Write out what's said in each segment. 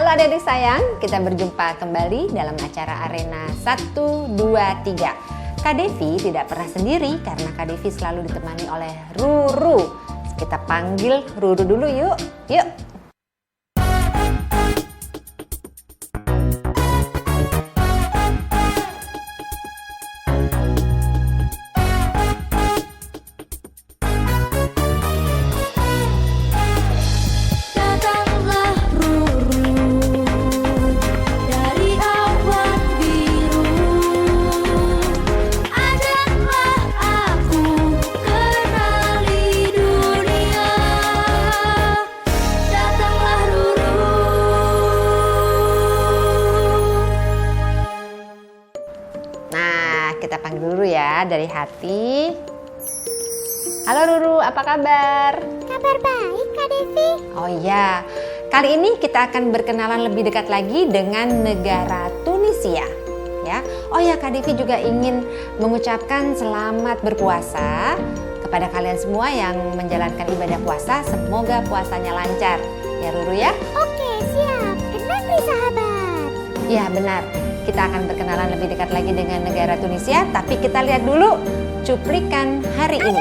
Halo adik-adik sayang, kita berjumpa kembali dalam acara Arena 1, 2, 3. Kak Devi tidak pernah sendiri karena Kak Devi selalu ditemani oleh Ruru. Kita panggil Ruru dulu yuk. Yuk. Kita panggil Ruru ya dari hati. Halo Ruru, apa kabar? Kabar baik Kak Devi. Oh iya, kali ini kita akan berkenalan lebih dekat lagi dengan negara Tunisia. Ya, oh ya Kak Devi juga ingin mengucapkan selamat berpuasa kepada kalian semua yang menjalankan ibadah puasa. Semoga puasanya lancar, ya Ruru ya. Oke siap, kenal sahabat. Ya benar. Kita akan berkenalan lebih dekat lagi dengan negara Tunisia, tapi kita lihat dulu cuplikan hari ini.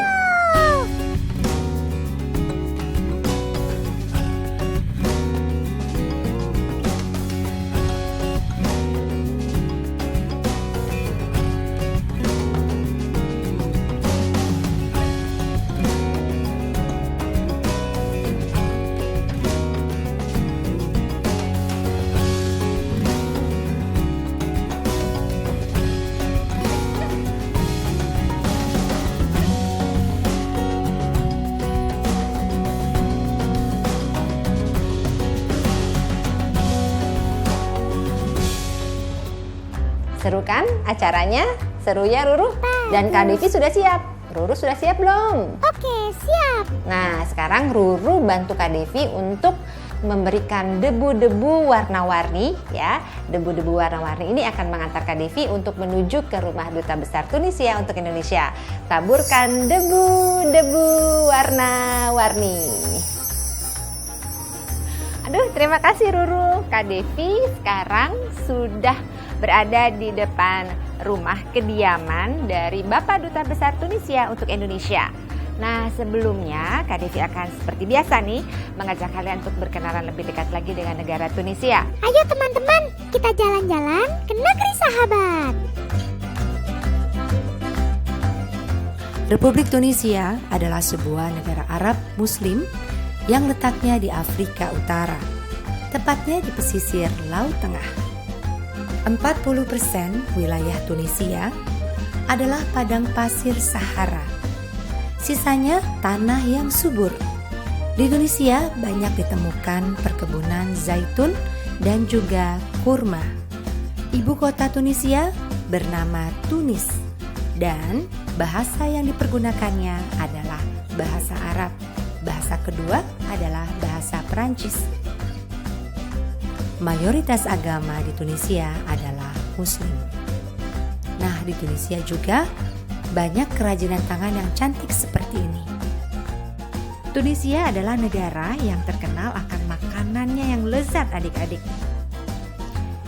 Seru kan acaranya? Seru ya Ruru? Dan Kak Devi sudah siap. Ruru sudah siap belum? Oke, siap. Nah, sekarang Ruru bantu Kak Devi untuk memberikan debu-debu warna-warni ya. Debu-debu warna-warni ini akan mengantar Kak Devi untuk menuju ke rumah Duta Besar Tunisia untuk Indonesia. Taburkan debu-debu warna-warni. Aduh, terima kasih Ruru. Kak Devi sekarang sudah berada di depan rumah kediaman dari Bapak Duta Besar Tunisia untuk Indonesia. Nah, sebelumnya Kak Devi akan seperti biasa nih mengajak kalian untuk berkenalan lebih dekat lagi dengan negara Tunisia. Ayo teman-teman, kita jalan-jalan ke negeri sahabat. Republik Tunisia adalah sebuah negara Arab Muslim yang letaknya di Afrika Utara, tepatnya di pesisir Laut Tengah. 40% wilayah Tunisia adalah padang pasir Sahara. Sisanya tanah yang subur. Di Tunisia banyak ditemukan perkebunan zaitun dan juga kurma. Ibu kota Tunisia bernama Tunis dan bahasa yang dipergunakannya adalah bahasa Arab. Bahasa kedua adalah bahasa Perancis. Mayoritas agama di Tunisia adalah Muslim. Nah, di Tunisia juga banyak kerajinan tangan yang cantik seperti ini. Tunisia adalah negara yang terkenal akan makanannya yang lezat adik-adik.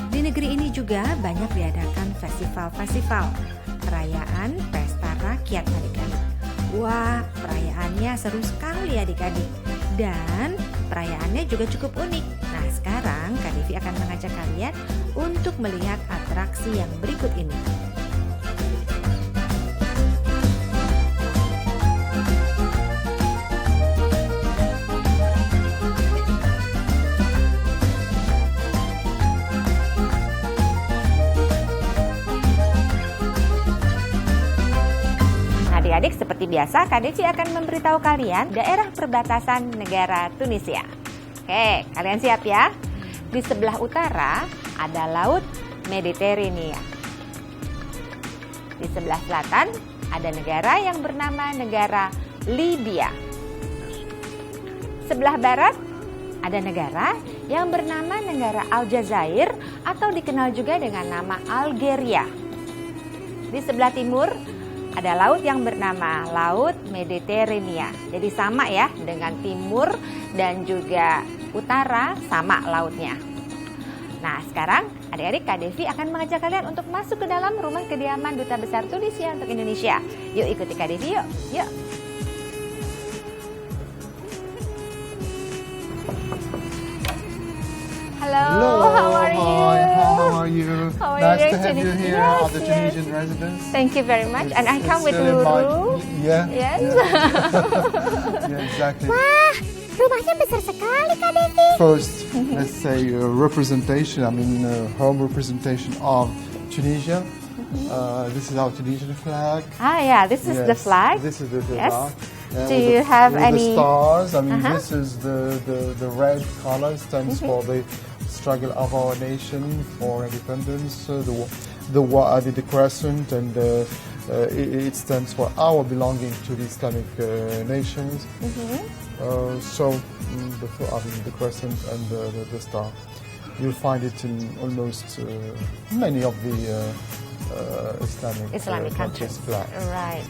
Di negeri ini juga banyak diadakan festival-festival, perayaan pesta rakyat adik-adik. Wah, perayaannya seru sekali adik-adik. Dan perayaannya juga cukup unik. Nah, sekarang Kak Devi akan mengajak kalian untuk melihat atraksi yang berikut ini. Adik-adik, seperti biasa Kak Devi akan memberitahu kalian daerah perbatasan negara Tunisia. Oke, kalian siap ya? Di sebelah utara ada Laut Mediterania. Di sebelah selatan ada negara yang bernama negara Libya. Sebelah barat ada negara yang bernama negara Aljazair atau dikenal juga dengan nama Algeria. Di sebelah timur ada laut yang bernama Laut Mediterania. Jadi sama ya dengan timur dan juga utara sama lautnya. Nah, sekarang adik-adik Kak Devi akan mengajak kalian untuk masuk ke dalam rumah kediaman Duta Besar Tunisia untuk Indonesia. Yuk ikuti Kak Devi yuk. Yuk. Hello, how are you? Hi, how are you? How are Nice you? to have you here Yes, at the Tunisian residence. Thank you very much. And I come with Still in Ruru. Yeah. Yes. Yeah, exactly. Wah, rumahnya besar sekali Kak Devi. First, let's say representation. I mean, home representation of Tunisia. This is our Tunisian flag. Yeah, this is the Yes, flag. This is the Yes. flag. Do you have with any- the stars? I mean, Uh-huh. this is the red color stands for the struggle of our nation for independence. The crescent, and it stands for our belonging to the Islamic nations. The crescent and the star. You'll find it in almost many of the Islamic countries. flags. Right.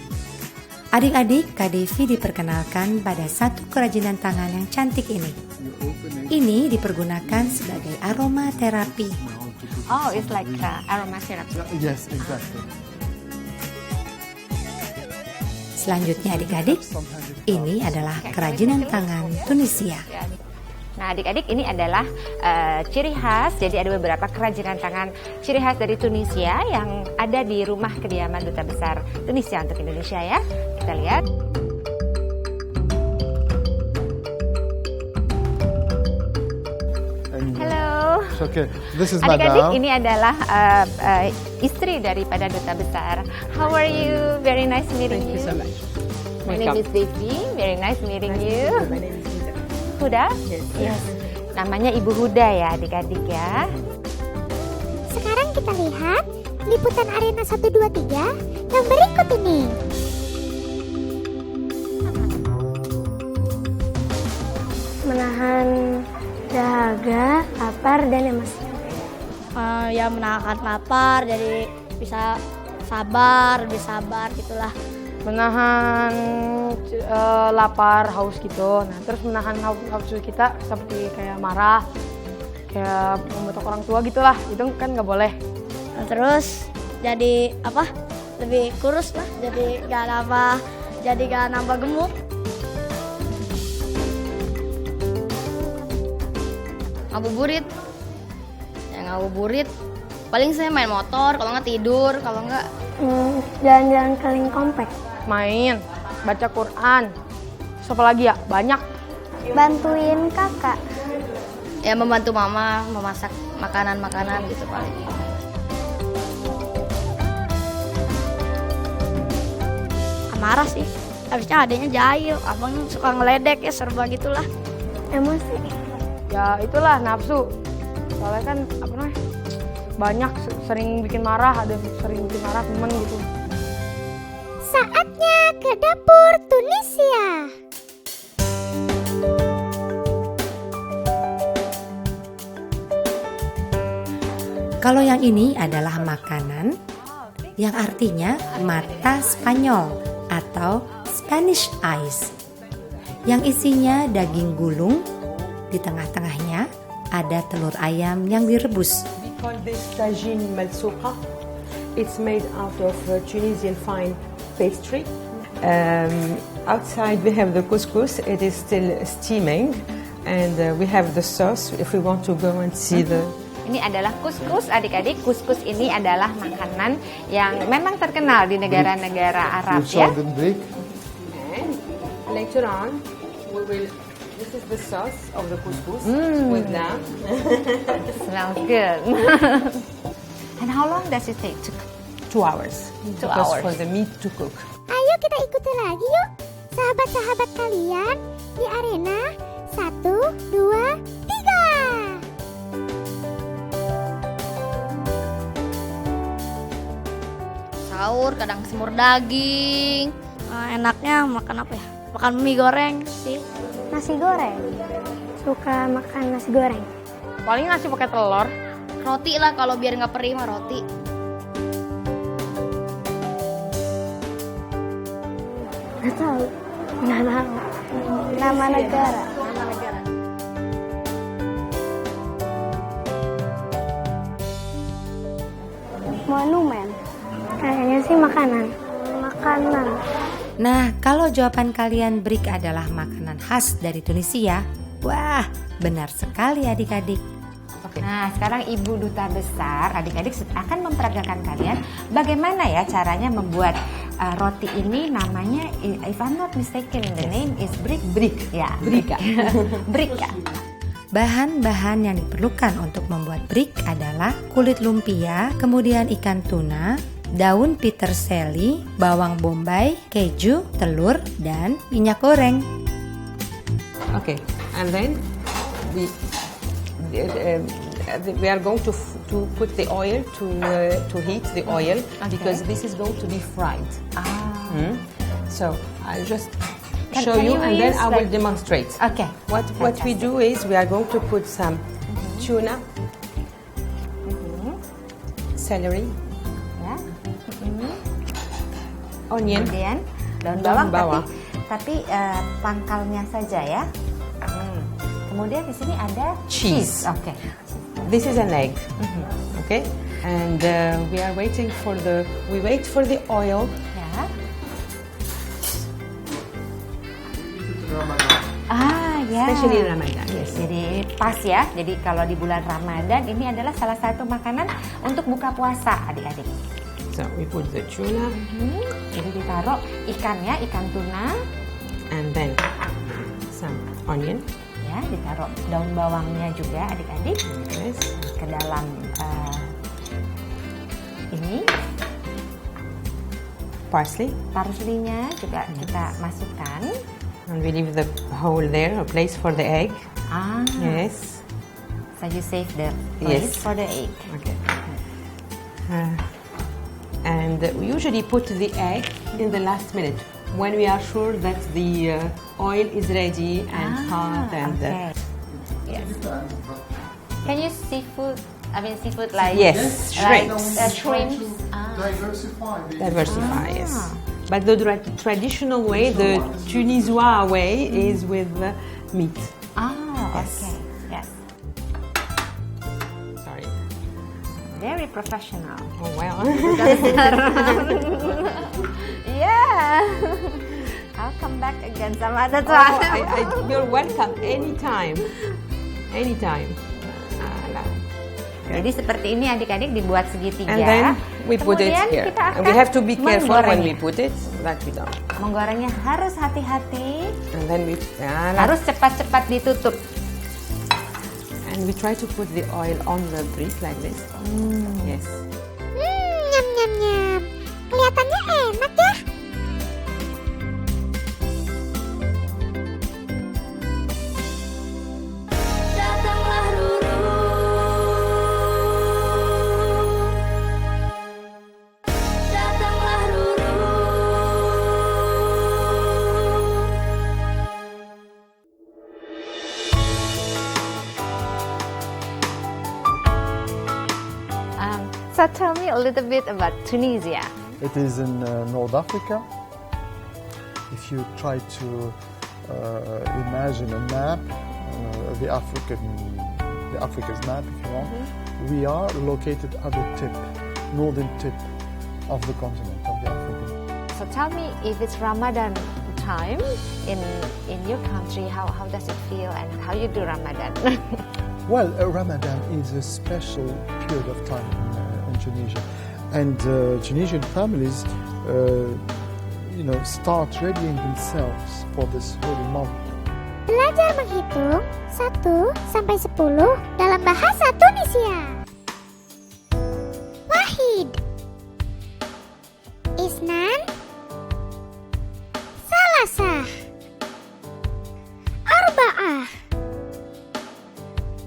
Adik-adik, Kak Devi diperkenalkan pada satu kerajinan tangan yang cantik ini. Ini dipergunakan sebagai aromaterapi. Oh, it's like aromatherapy. Yes, exactly. Selanjutnya adik-adik, ini adalah kerajinan tangan Tunisia. Nah, adik-adik, ini adalah ciri khas. Jadi ada beberapa kerajinan tangan ciri khas dari Tunisia yang ada di rumah kediaman Duta Besar Tunisia untuk Indonesia ya. Kita lihat. Halo. Okay, this is Adik-adik, Madame. ini adalah istri daripada Duta Besar. How are you? Very nice meeting you. Thank you so much. My name is Devi. Very nice meeting you. My name is Lisa. Huda? Yes. Namanya Ibu Huda ya adik-adik ya. Sekarang kita lihat liputan Arena 123 yang berikut ini. Menahan dahaga, lapar, dan emosi. Ya menahan lapar, jadi bisa lebih sabar gitulah. Menahan lapar, haus gitu. Nah, terus menahan haus kita seperti kayak marah, kayak membentak orang tua gitulah. Itu kan nggak boleh. Nah, terus jadi lebih kurus lah, jadi gak nambah gemuk. Ngabuburit. Ya ngabuburit. Paling saya main motor, kalau nggak tidur, kalau nggak Jalan-jalan keliling komplek. Main, baca Quran. Terus apa lagi ya? Banyak. Bantuin kakak. ya membantu mama memasak makanan-makanan gitu paling. Marah sih. Habisnya adanya jahil, abang suka ngeledek ya serba gitulah. Emosi. Ya itulah nafsu. Soalnya kan apa namanya? Banyak sering bikin marah, ada yang sering bikin marah temen gitu. Saatnya ke dapur Tunisia. Kalau yang ini adalah makanan yang artinya mata Spanyol atau Spanish eyes, yang isinya daging gulung, di tengah-tengahnya ada telur ayam yang direbus. We call this tagine malsouqa. It's made out of Tunisian fine pastry. Outside we have the couscous. It is still steaming, and we have the sauce. If we want to go and see the. Ini adalah kuskus, adik-adik. Kuskus ini adalah makanan yang memang terkenal di negara-negara Arab ya. Southern Greek. And later on, we will. This is the sauce of the couscous with lamb. Smells good. And how long does it take to cook? 2 hours. 2 Because hours. for the meat to cook. Ayo kita ikuti lagi yuk, sahabat-sahabat kalian di arena 1, 2, 3. Sahur kadang semur daging. Enaknya makan apa ya? Makan mie goreng sih. Nasi goreng. Suka makan nasi goreng. Paling nasi pakai telur. Roti lah kalau biar nggak perih mah roti. Nggak tahu. Nama negara. Numen. Kayaknya sih makanan. Makanan. Nah, kalau jawaban kalian brik adalah makanan khas dari Tunisia, wah, benar sekali adik-adik. Nah, sekarang Ibu Duta Besar, adik-adik akan memperagakan kalian bagaimana ya caranya membuat roti ini. Namanya, if I'm not mistaken, the name is brik. Ya, brik. Brik ya. Bahan-bahan yang diperlukan untuk membuat brik adalah kulit lumpia, kemudian ikan tuna, daun peterseli, bawang bombay, keju, telur, dan minyak goreng. Okay, and then we are going to put the oil to heat the oil, because this is going to be fried. So I'll just show can you, you and then use I will like- demonstrate. Okay. What we do is we are going to put some tuna, celery, Ya. onion, Kemudian daun Daun bawang, bawang. tapi pangkalnya saja ya. Kemudian di sini ada Cheese. Oke. This is an egg. Okay, and we are waiting for we wait for the oil. Ya. Ya. Especially Ramadan. Yes, jadi pas ya. Jadi kalau di bulan Ramadan ini adalah salah satu makanan untuk buka puasa, adik-adik. So we put the tuna, Jadi ditaruh ikannya, ikan tuna, and then some onion. ya, ditaruh daun bawangnya juga, adik-adik, Yes. ke dalam ini. Parsley, Parsley-nya juga kita masukkan. and we leave the hole there, a place for the egg. Yes. So you save the place Yes. for the egg. Okay. And we usually put the egg in the last minute when we are sure that the oil is ready and hot and. Okay. Yes. Can you seafood like Yes, like shrimps. shrimps? Diversify, yes. But the traditional way, the Tunisois way, is with meat. Yes. Okay. Yes. Sorry. Very professional. Oh well. Yeah. I'll come back again some other Oh, time. you're welcome anytime. Anytime. Jadi seperti ini adik-adik dibuat segitiga. And then we put it Kemudian here. kita And we akan have to be careful when we menggorengnya. put it. That we don't. Menggorengnya harus hati-hati, And then we harus cepat-cepat ditutup. and we try to put the oil on the brick like this. Yes. Nyam nyam nyam. Kelihatannya enak ya. Datanglah Ruru. Datanglah Ruru. So tell me a little bit about Tunisia. It is in North Africa. If you try to imagine a map, the Africa's map, if you want, we are located at the tip, northern tip of the continent of the African. So tell me, if it's Ramadan time in your country, how does it feel and how you do Ramadan? Well, Ramadan is a special period of time in Tunisia, and Tunisian families, start readying themselves for this holy month. Belajar menghitung 1 sampai 10 dalam bahasa Tunisia. Wahid, Isnan, Salasah, Arba'ah,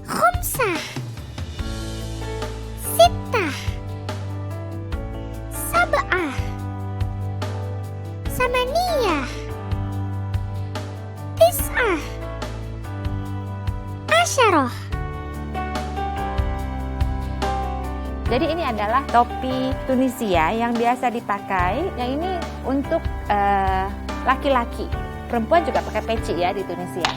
Khumsah, Sittah, Sab'ah, Samaniyah, Tis'ah, Asyarah. Jadi ini adalah topi Tunisia yang biasa dipakai. Yang ini untuk laki-laki. Perempuan juga pakai peci ya di Tunisia.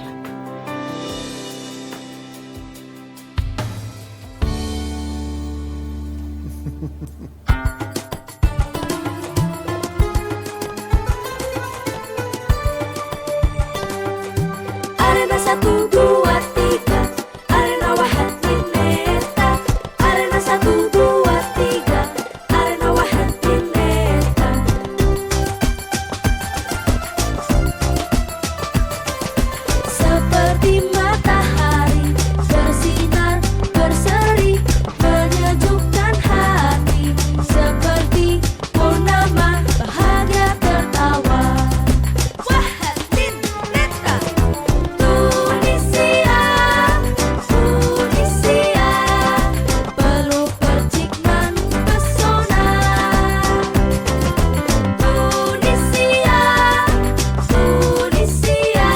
1, 2, 3. Arena واحد اتنين تلاتة. Arena 1, 2, 3. Arena واحد اتنين تلاتة. Seperti matahari bersinar berseri menyejukkan hati, seperti purnama bahagia tertawa. واحد اتنين تلاتة. Tunisia, Tunisia, penuh percikan pesona. Tunisia, Tunisia,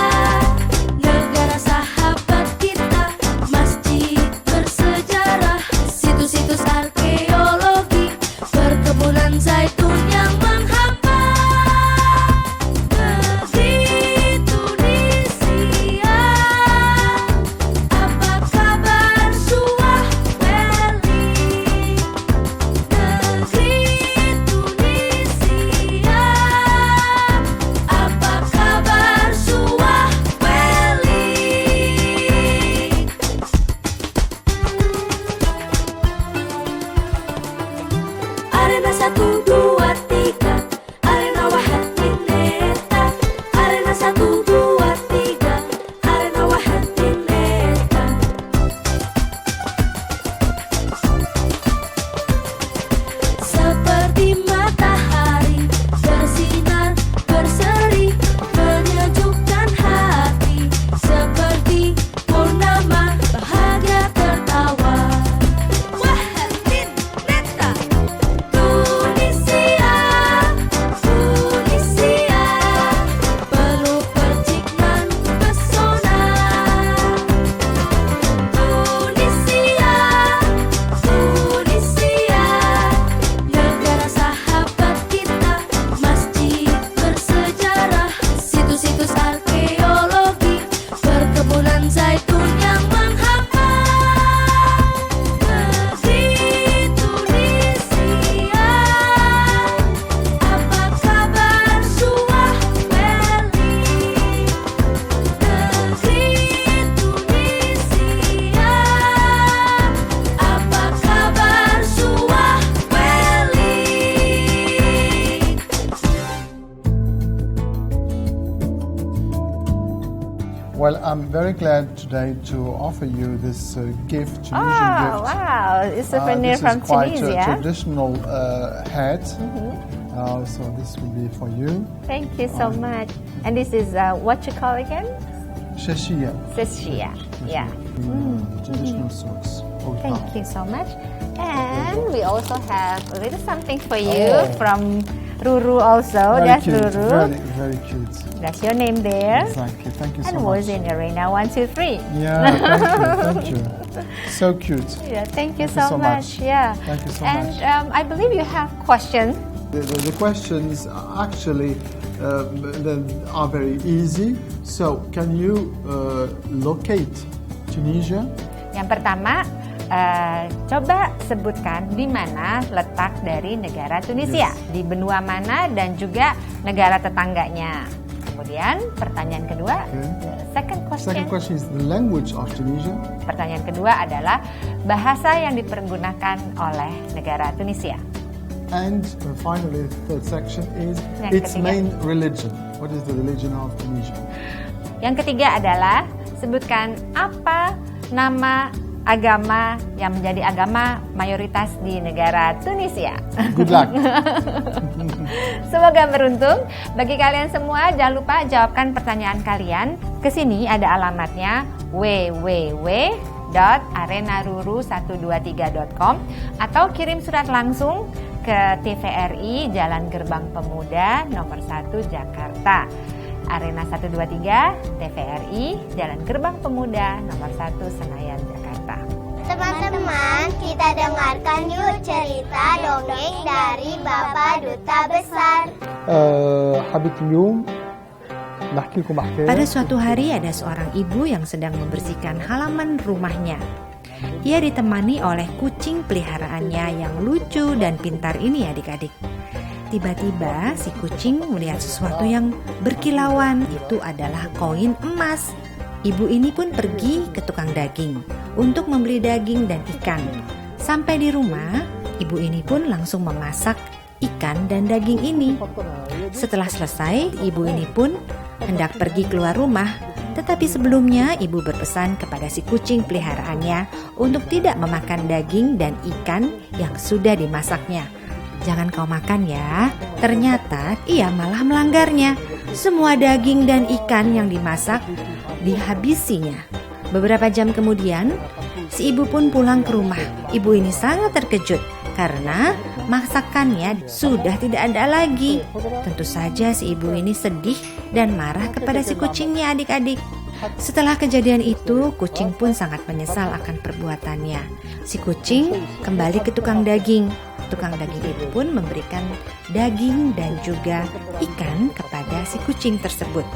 negara sahabat kita, masjid bersejarah, situs-situs arkeologi, perkebunan zaitun yang menghamba. Negeri Tunisia, apa kabar Suahweli? Negeri Tunisia, apa kabar Suahweli? Arena 1, 2, 3. Arena واحد اتنين تلاتة. Arena 1, 2, 3. Arena واحد اتنين تلاتة. Seperti matahari bersinar berseri menyejukkan hati, seperti purnama bahagia tertawa. واحد اتنين تلاتة. Tunisia, Tunisia, penuh percikan pesona. Tunisia, Tunisia, negara sahabat kita, masjid bersejarah, situs-situs arkeologi, perkebunan zaitun yang menghamba. Negeri Tunisia, apa kabar Suahweli? Negeri Tunisia, apa kabar Suahweli? Well, I'm very glad today to offer you this gift, Tunisian Oh, gift. wow. It's a souvenir This from is quite Tunisia. a traditional hat, so this will be for you. Thank you so much. And this is what you call again? Shashia, Seshia. Yeah. traditional sorts. Thank you so much. And we also have a little something for you Oh. from Ruru also. Very That's cute, Ruru. very, very cute. That's your name there. Exactly. Thank you And so was much. in Arena 1, 2, 3. Yeah, thank you. So cute. Yeah, thank you Thank you so so much. much. Yeah. Thank you so and much. I believe you have questions. The questions actually are very easy. So, can you locate Tunisia? Yang pertama, coba sebutkan di mana letak dari negara Tunisia, di benua mana dan juga negara tetangganya. Kemudian pertanyaan kedua, the second question. Second question is the language of Tunisia. Pertanyaan kedua adalah bahasa yang dipergunakan oleh negara Tunisia. And finally, the third section is Yang its ketiga. main religion. What is the religion of Tunisia? Yang ketiga adalah sebutkan apa nama agama yang menjadi agama mayoritas di negara Tunisia. Good luck. Semoga beruntung. Bagi kalian semua, jangan lupa jawabkan pertanyaan kalian. Kesini ada alamatnya www.arenaruru123.com atau kirim surat langsung ke TVRI Jalan Gerbang Pemuda nomor 1 Jakarta. Arena 123 TVRI Jalan Gerbang Pemuda nomor 1 Senayan Jakarta. Teman-teman, kita dengarkan yuk cerita dongeng dari Bapak Duta Besar. حبيت اليوم نحكي لكم حكاية. Pada suatu hari ada seorang ibu yang sedang membersihkan halaman rumahnya. Ia ditemani oleh kucing peliharaannya yang lucu dan pintar ini adik-adik. Tiba-tiba si kucing melihat sesuatu yang berkilauan. Itu adalah koin emas. Ibu ini pun pergi ke tukang daging untuk membeli daging dan ikan. Sampai di rumah, ibu ini pun langsung memasak ikan dan daging ini. Setelah selesai, ibu ini pun hendak pergi keluar rumah. Tetapi sebelumnya ibu berpesan kepada si kucing peliharaannya untuk tidak memakan daging dan ikan yang sudah dimasaknya. Jangan kau makan ya. Ternyata ia malah melanggarnya. Semua daging dan ikan yang dimasak dihabisinya. Beberapa jam kemudian, si ibu pun pulang ke rumah. Ibu ini sangat terkejut karena masakannya sudah tidak ada lagi. Tentu saja si ibu ini sedih dan marah kepada si kucingnya, adik-adik. Setelah kejadian itu, kucing pun sangat menyesal akan perbuatannya. Si kucing kembali ke tukang daging. Tukang daging itu pun memberikan daging dan juga ikan kepada si kucing tersebut.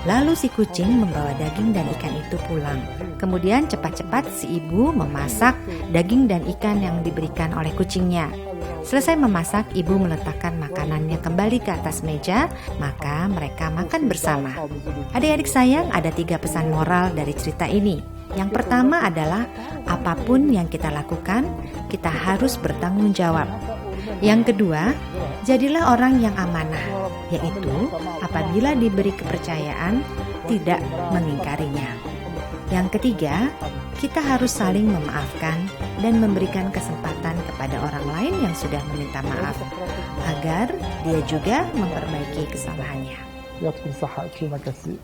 Lalu si kucing membawa daging dan ikan itu pulang. Kemudian cepat-cepat si ibu memasak daging dan ikan yang diberikan oleh kucingnya. Selesai memasak, ibu meletakkan makanannya kembali ke atas meja, maka mereka makan bersama. Adik-adik sayang, ada 3 pesan moral dari cerita ini. Yang pertama adalah apapun yang kita lakukan, kita harus bertanggung jawab. Yang kedua, jadilah orang yang amanah, yaitu apabila diberi kepercayaan, tidak mengingkarinya. Yang ketiga, kita harus saling memaafkan dan memberikan kesempatan kepada orang lain yang sudah meminta maaf, agar dia juga memperbaiki kesalahannya. يعطيكم الصحة. terima kasih.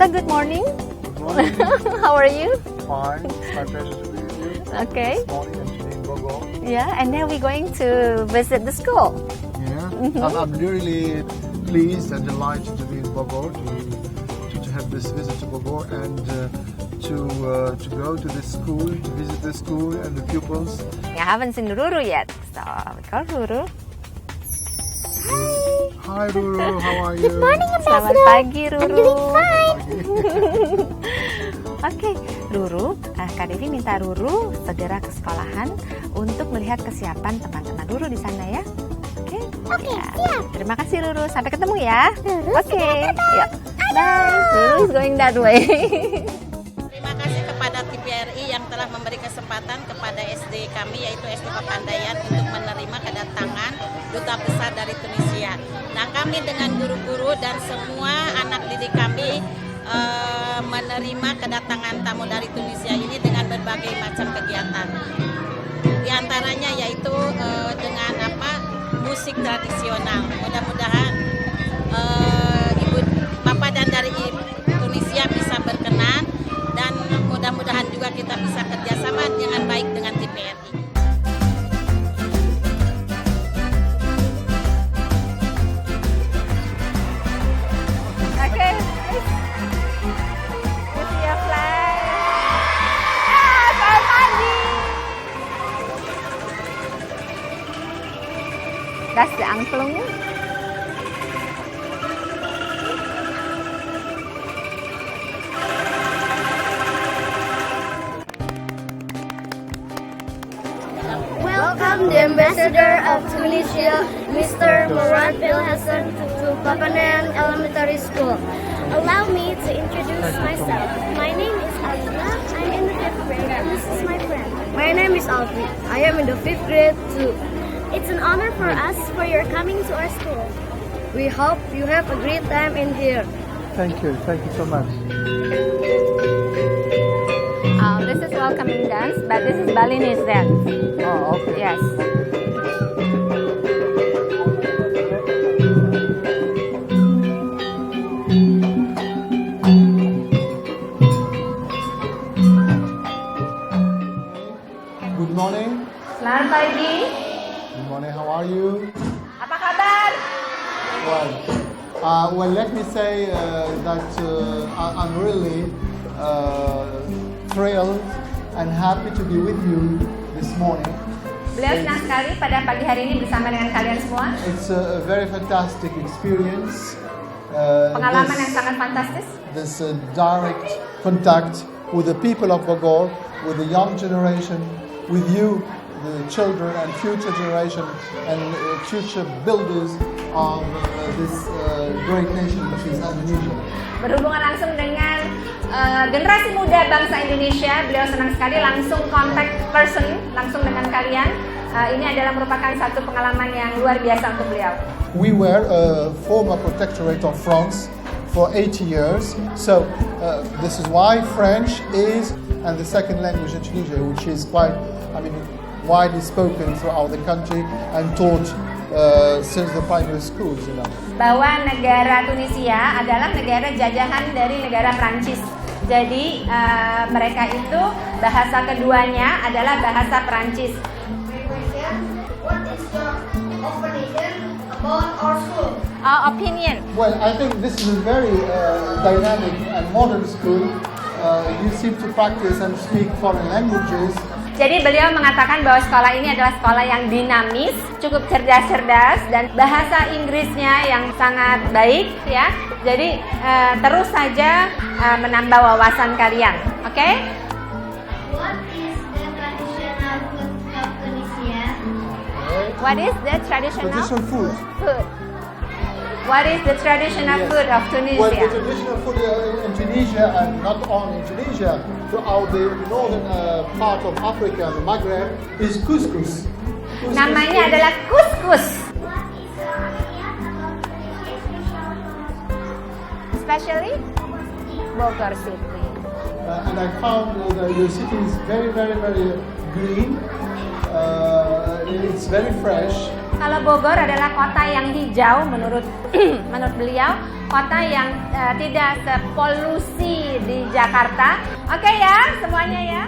So good morning. How are you? Fine. It's my pleasure to be with you. Okay. This morning I'm today in Bogor. Yeah, and then we're going to visit the school. Yeah. I'm really pleased and delighted to be in Bogor, to have this visit to Bogor and to go to the school, to visit the school and the pupils. I haven't seen Ruru yet, so we call Ruru. Hi Ruru, how are you? Good morning, Selamat Ambassador. pagi, I'm Ruru. doing fine. Oke, Ruru, Kak Devi minta Ruru segera ke sekolahan untuk melihat kesiapan teman-teman Ruru di sana ya. Oke? Oke, Ya. siap. Terima kasih Ruru, sampai ketemu ya. Ruru, Oke, yuk. Bye. Ruru is going that way. Terima kasih kepada TVRI yang telah memberi kesempatan kepada SD kami yaitu SD Papandayan untuk menerima kedatangan Duta Besar dari Tunisia. Nah, kami dengan guru-guru dan semua anak didik kami menerima kedatangan tamu dari Tunisia ini dengan berbagai macam kegiatan. Di antaranya yaitu dengan musik tradisional. Mudah-mudahan Ibu Bapak dan dari Tunisia bisa berkenan dan mudah-mudahan juga kita bisa kerjasama dengan baik dengan TVRI. Oke, this is your flag. Selamat pagi. That's the angklung. Welcome the Ambassador of Tunisia, Mr. Murad Belhassan, to Papandayan Elementary School. Allow me to introduce myself. My name is Alina. I'm in the 5th grade, and this is my friend. My name is Alfie. I am in the 5th grade too. It's an honor for us for your coming to our school. We hope you have a great time in here. Thank you so much. This is welcoming dance, but this is Balinese dance. Oh, okay. Yes. Good morning. Selamat pagi. Good morning. How are you? Apa kabar? Well, let me say that I'm really thrilled and happy to be with you this morning. Beliau senang sekali pada pagi hari ini bersama dengan kalian semua. It's a very fantastic experience Pengalaman yang sangat fantastis. This direct contact with the people of Bogor, with the young generation, with you, the children and future generation and future builders of this great nation which is Indonesia. Berhubungan langsung dengan generasi muda bangsa Indonesia, beliau senang sekali langsung contact person, langsung dengan kalian. Ini adalah merupakan satu pengalaman yang luar biasa untuk beliau. We were a former protectorate of France for 80 years, so this is why French is and the second language in Tunisia, which is quite, widely spoken throughout the country and taught since the primary schools, Bahwa negara Tunisia adalah negara jajahan dari negara Prancis. Jadi mereka itu bahasa keduanya adalah bahasa Prancis. What is your opinion about our school? Opinion. Well, I think this is a very dynamic and modern school. You seem to practice and speak foreign languages. Jadi beliau mengatakan bahwa sekolah ini adalah sekolah yang dinamis, cukup cerdas-cerdas, dan bahasa Inggrisnya yang sangat baik, ya. Jadi terus saja menambah wawasan kalian, oke? What is the traditional food of Tunisia? What is the traditional food? What is the traditional food of Tunisia? Well, the traditional food in Tunisia, and not only in Tunisia, throughout the northern part of Africa, the Maghreb, is couscous. Namanya adalah couscous. Especially Bogor City. And I found the city is very, very, very green. It's very fresh. Kalau Bogor adalah kota yang hijau menurut beliau, kota yang tidak sepolusi di Jakarta. Oke ya, semuanya ya.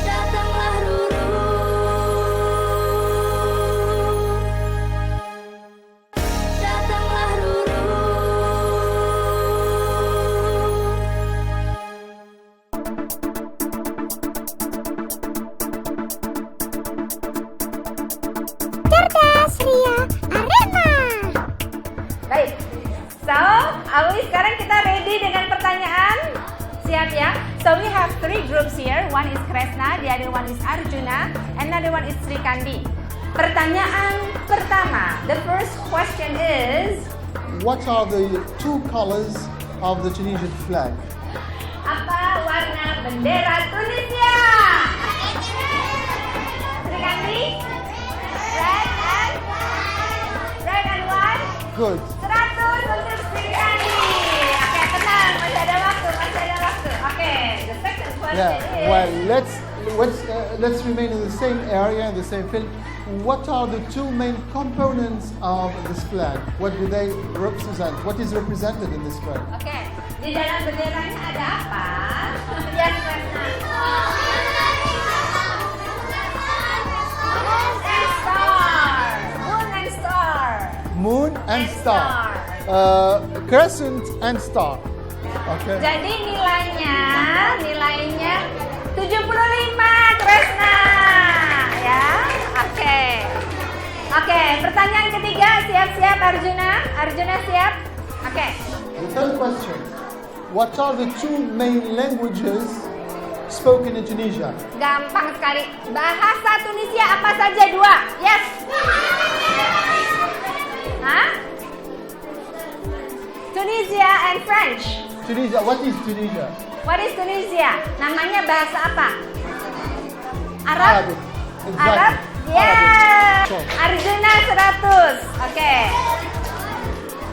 Datanglah Ruru, datanglah Ruru. Cerdas Ria Arena. Baik. So, Awi, sekarang kita ready dengan pertanyaan. Siap ya? So we have 3 groups here. One is Kresna, the other one is Arjuna, another one is Srikandi. Pertanyaan pertama. The first question is, What are the 2 colors of the Tunisian flag? apa warna bendera Tunisia? Srikandi? Red and white? Good. 100 untuk Srikandi. Oke, tenang, masih ada waktu. Oke, the second question is, Well, let's remain in the same area, in the same field. What are the 2 main components of this flag? What do they represent? What is represented in this flag? Oke, di dalam benderanya ada apa? Yes, Kresna. Moon and star. Crescent and star. Okay. Jadi nilainya 75, Kresna. Ya, oke. Pertanyaan ketiga, siap-siap Arjuna. Arjuna siap? Oke. The third question. What are the 2 main languages spoken in Tunisia? Gampang sekali. Bahasa Tunisia apa saja 2? Yes. Hah? Tunisia and French. Tunisia. What is Tunisia? What is Tunisia? Namanya bahasa apa? Arab? Arabic. Exactly. Arab? Yeah. Arabic. Arjuna 100. Oke.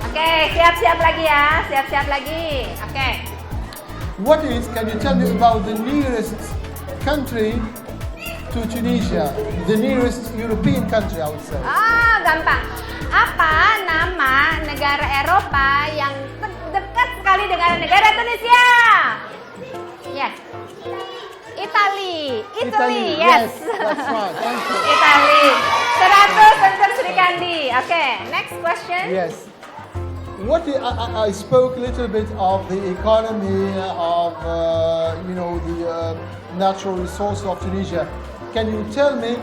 Oke, siap-siap lagi ya. Siap-siap lagi. Oke. What is? Can you tell me about the nearest country to Tunisia? The nearest European country, I would say. Gampang. Apa nama negara Eropa yang dekat sekali dengan negara Tunisia? Yes. Italy. Yes. That's right. Thank you. Italy. 100 untuk Srikandi. Oke, next question. Yes. I spoke a little bit of the economy of the natural resources of Tunisia. Can you tell me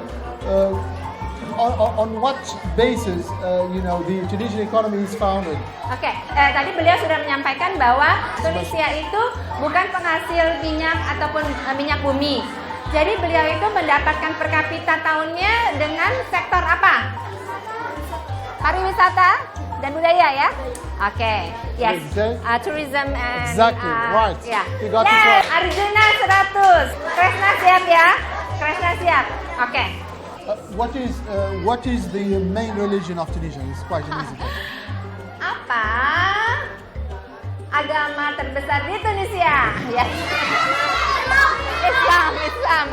on what basis, the Tunisian economy is founded? Oke, tadi beliau sudah menyampaikan bahwa Tunisia itu bukan penghasil minyak ataupun minyak bumi. Jadi beliau itu mendapatkan per kapita tahunnya dengan sektor apa? Pariwisata dan budaya ya? Oke, yes. Tourism and... Exactly, right. Yeah. You got it right. Arjuna 100. Kresna siap ya? Kresna siap. Oke. What is the main religion of Tunisia? It's quite an easy question. Apa agama terbesar di Tunisia? Yes. Islam,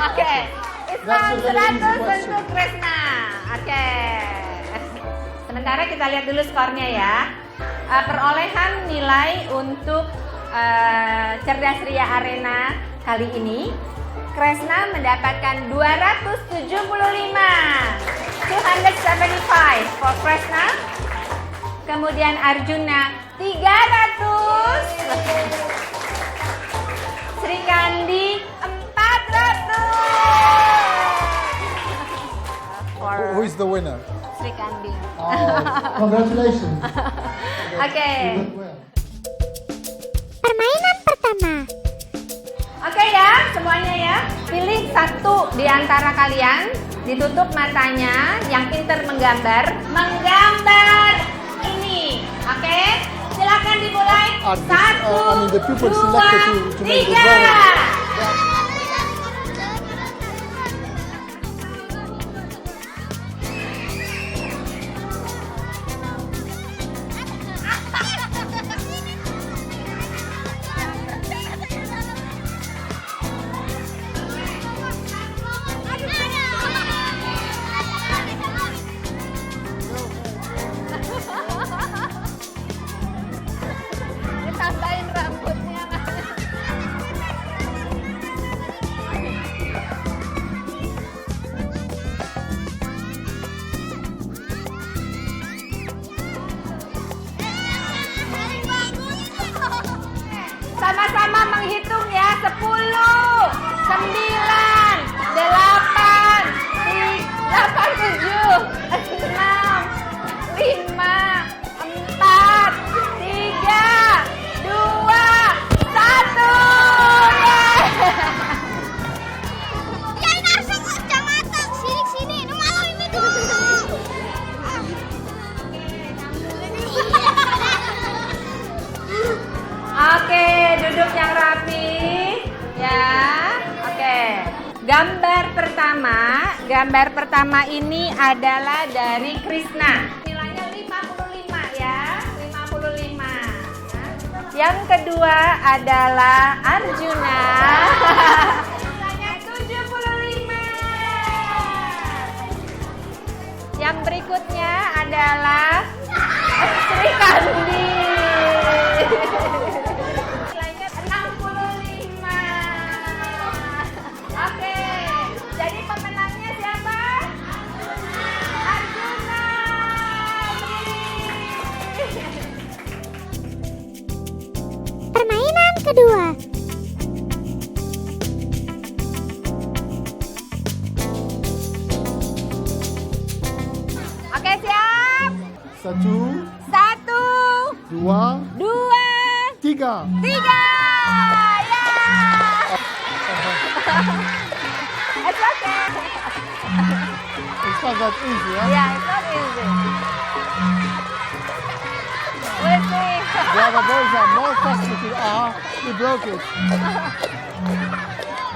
oke. Islam 100 untuk Kresna. Oke. Sementara kita lihat dulu skornya ya. Perolehan nilai untuk Cerdas Ria Arena kali ini, Kresna mendapatkan 275. 275 for Kresna. Kemudian Arjuna 300. Sri Kandi 400. Who is the winner? Sri Kandi. Congratulations. Oke. Permainan pertama. Oke ya, semuanya ya. Pilih satu di antara kalian, ditutup matanya, yang pinter menggambar ini. Oke? Silakan dimulai. 1, 2, 3. Tambahin rambutnya. Sama-sama menghitung ya. 10, 9, 8, 7, 6, 5, 4, 3, 1. Oke, duduk yang rapi ya. Oke. Gambar pertama ini adalah dari Kresna. Nilainya 55 ya, 55. Yang kedua adalah Arjuna. Nilainya 75. Yang berikutnya adalah Sri Kandi. Nilainya 65. Oke, jadi pemenangnya siapa? Arjuna. Permainan kedua. Oke, siap? 1, 2, 3. 3. Ya. It's okay. It's not that easy, huh? Yeah, it's not easy. We'll see. The other boys are more fascinated. He broke it.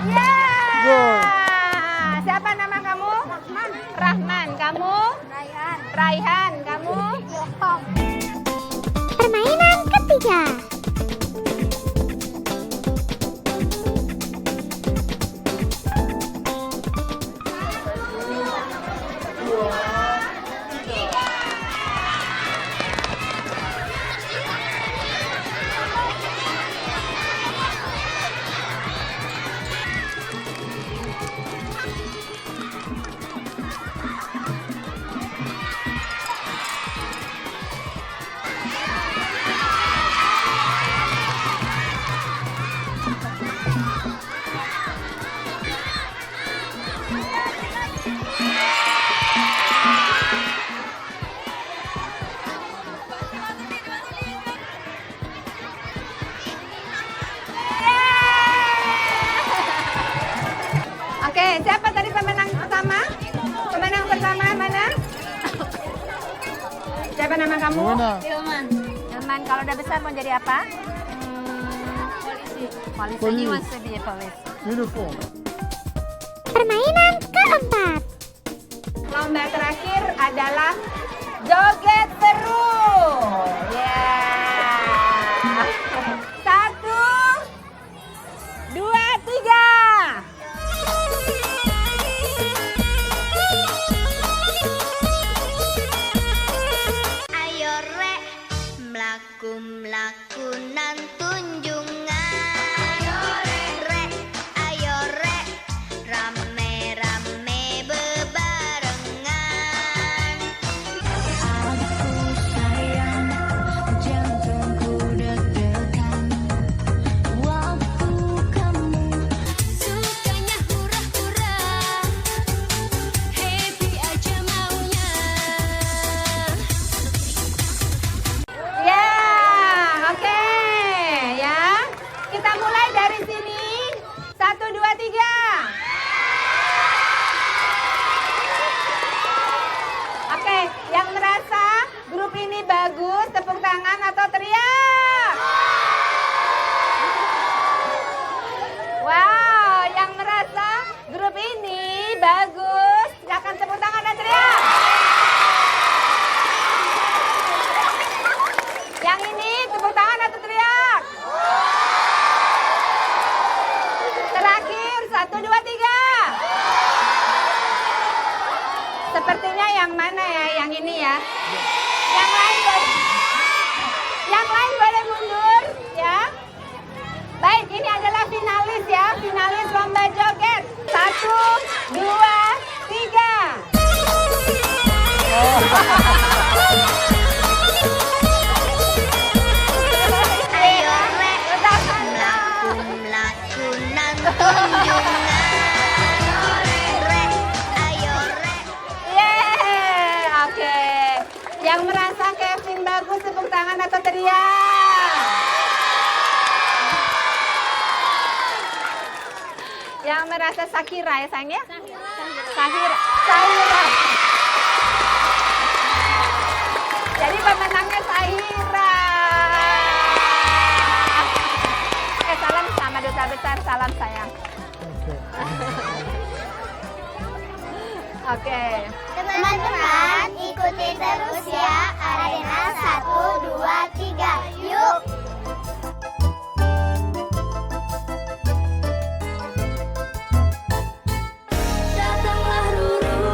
Yeah. Good. Siapa nama kamu? Rahman. Kamu? Raihan. Kamu? Permainan ketiga. Siapa nama kamu? Rowena. Ilman, kalau udah besar mau jadi apa? Polisi. He Police. wants to be a police. Beautiful. Permainan keempat. Lomba terakhir adalah joget seru. Ya. 1, 2, 3. Ayo rek, mlaku-mlaku nan tunjungan. Ayo rek, rame-rame bebarengan. Aku sayang, jantungku deg-degan. Waktu kamu sukanya hura-hura, happy aja maunya. Ya, oke. Ya. Kita mulai dari sini. 1, 2, 3. Oke, yang merasa grup ini bagus, tepuk tangan atau teriak. Wow, yang merasa grup ini bagus, silakan tepuk tangan dan teriak. Yang ini tepuk tangan atau teriak. Terakhir 1, 2, 3. Sepertinya yang mana ya? Yang ini ya. Yang lain boleh mundur ya. Baik, ini adalah finalis ya. Finalis lomba joget. 1, 2, 3. Ayo rek, mlaku-mlaku nan tunjungan. Ayo rek. Yeay, oke. Yang merasa Kevin bagus tepuk tangan atau teriak. Yang merasa Sakira ya sayang ya? Sahira. Jadi pemenangnya Sahira. Salam sama Duta Besar, salam sayang. Oke. Teman-teman, ikuti terus ya Arena 1, 2, 3. Yuk. Datanglah Ruru.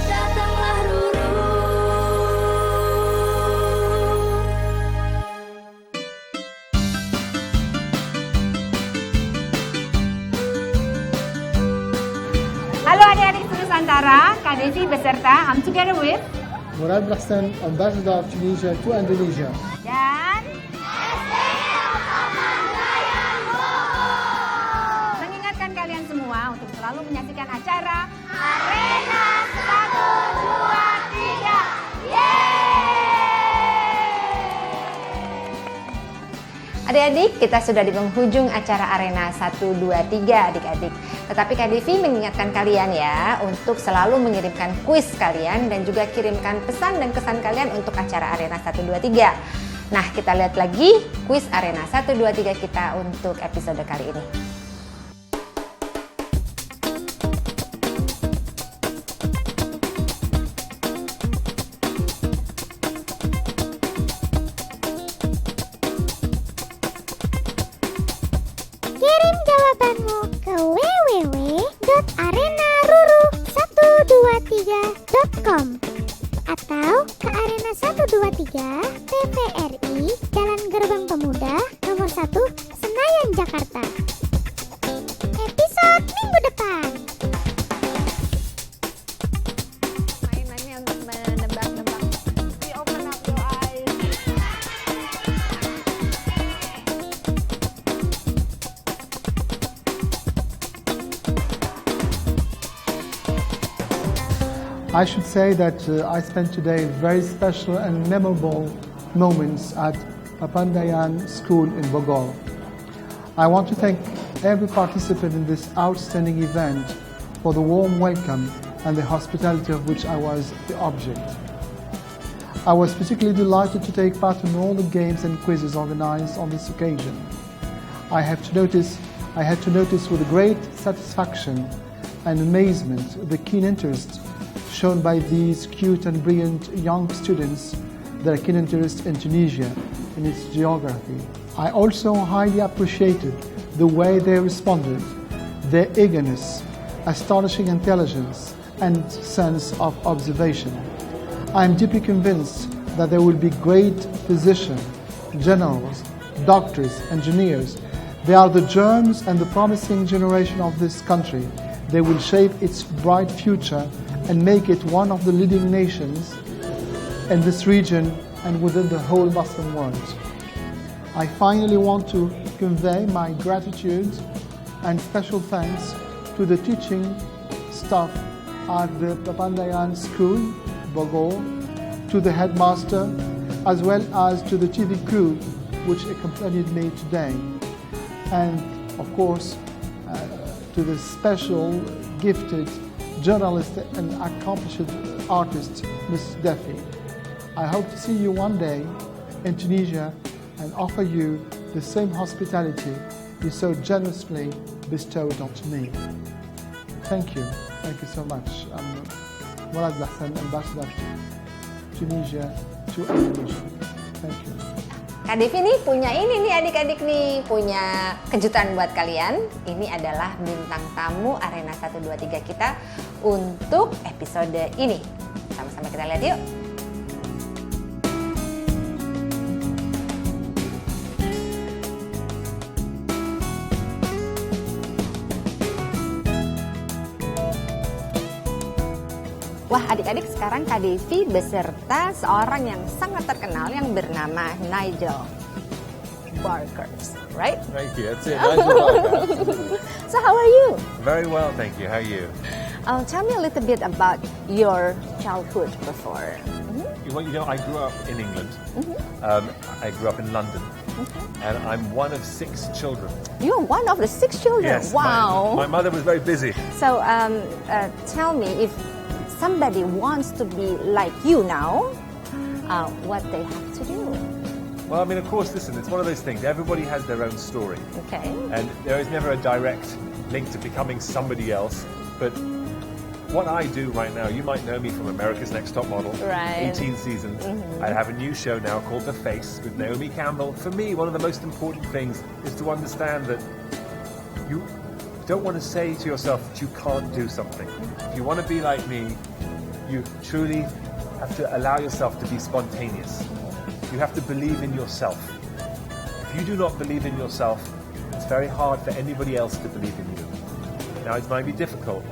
Datanglah Ruru. Halo adik-adik Nusantara, Kak Devi beserta I'm together with Murad Bahsan, Ambassador of Tunisia to Indonesia. dan mengingatkan kalian semua untuk selalu menyaksikan acara Arena 1, 2, 3. Yeay! Adik-adik, kita sudah di penghujung acara Arena 1, 2, 3 adik-adik. Tetapi Kak Devi mengingatkan kalian ya untuk selalu mengirimkan kuis kalian dan juga kirimkan pesan dan kesan kalian untuk acara Arena 1, 2, 3. Nah, kita lihat lagi kuis Arena 1, 2, 3 kita untuk episode kali ini. Kirim jawabanmu ke www.arenaruru123.com atau ke Arena 123 TVRI Jalan Gerbang Pemuda nomor 1 Senayan Jakarta. Episode minggu depan. Mainannya untuk menebak-nebak. We open up your eyes. I should say that I spent today very special and memorable moments at Papandayan School in Bogor. I want to thank every participant in this outstanding event for the warm welcome and the hospitality of which I was the object. I was particularly delighted to take part in all the games and quizzes organized on this occasion. I had to notice with great satisfaction and amazement the keen interest shown by these cute and brilliant young students, their keen interest in Tunisia, in its geography. I also highly appreciated the way they responded, their eagerness, astonishing intelligence, and sense of observation. I am deeply convinced that there will be great physicians, generals, doctors, engineers. They are the germs and the promising generation of this country. They will shape its bright future and make it one of the leading nations in this region and within the whole Muslim world. I finally want to convey my gratitude and special thanks to the teaching staff at the Papandayan School, Bogor, to the headmaster, as well as to the TV crew which accompanied me today, and of course to the special gifted journalist and accomplished artist, Ms. Defi. I hope to see you one day in Tunisia and offer you the same hospitality you so generously bestowed onto me. Thank you so much. I'm Mourad Lahsan, Ambassador to Tunisia to Indonesia. Thank you. Kak Devi nih punya ini nih adik-adik nih, punya kejutan buat kalian. Ini adalah bintang tamu Arena 123 kita untuk episode ini. Sama-sama kita lihat yuk. Wah, adik-adik, sekarang Kak Devi beserta seorang yang sangat terkenal yang bernama Nigel Barker, right? Thank you. That's it. Nigel Barker. So how are you? Very well, thank you. How are you? Tell me a little bit about your childhood before. Well, you know, I grew up in England. I grew up in London. And I'm one of 6 children. You're one of the 6 children? Yes. Wow. My mother was very busy. So tell me, if somebody wants to be like you now, what they have to do? Well, I mean, of course, listen, it's one of those things. Everybody has their own story. Okay. And there is never a direct link to becoming somebody else. But what I do right now, you might know me from America's Next Top Model. Right. 18 seasons. I have a new show now called The Face with Naomi Campbell. For me, one of the most important things is to understand that you don't want to say to yourself that you can't do something. If you want to be like me, you truly have to allow yourself to be spontaneous. You have to believe in yourself. If you do not believe in yourself, it's very hard for anybody else to believe in you. Now, it might be difficult,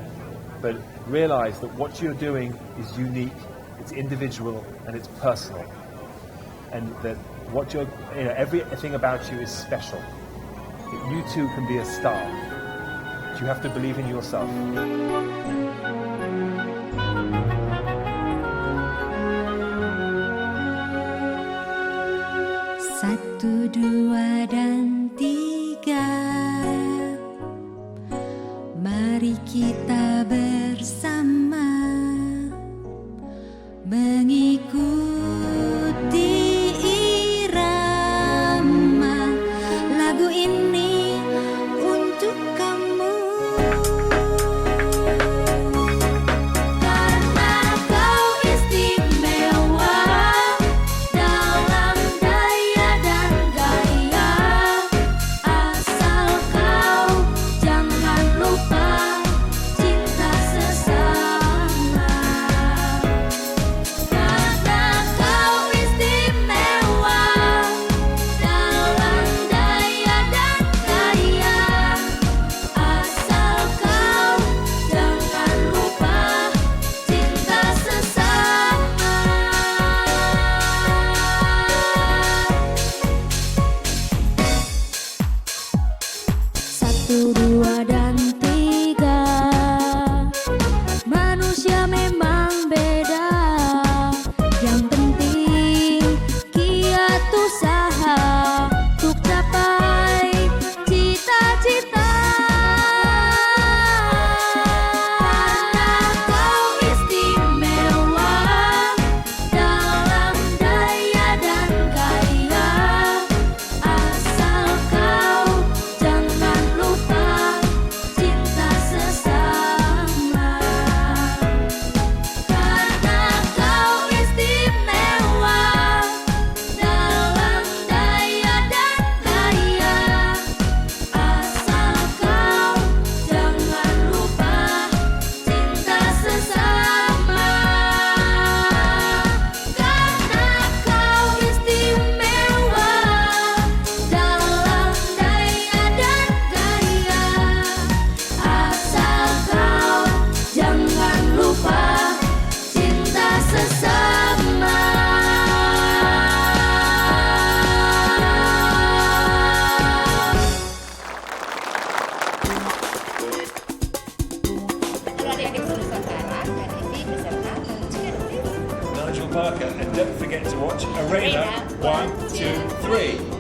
but realize that what you're doing is unique, it's individual, and it's personal. And that what you're, everything about you is special. That you too can be a star. You have to believe in yourself. Satu, dua, dan tiga. Mari kita bersama mengikuti irama lagu ini untuk kamu. adik-adik Nusantara, Kak Devi beserta Together Please. Nigel Parker, and don't forget to watch Arena 1, 2, 3.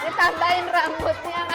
Ditambahin rambutnya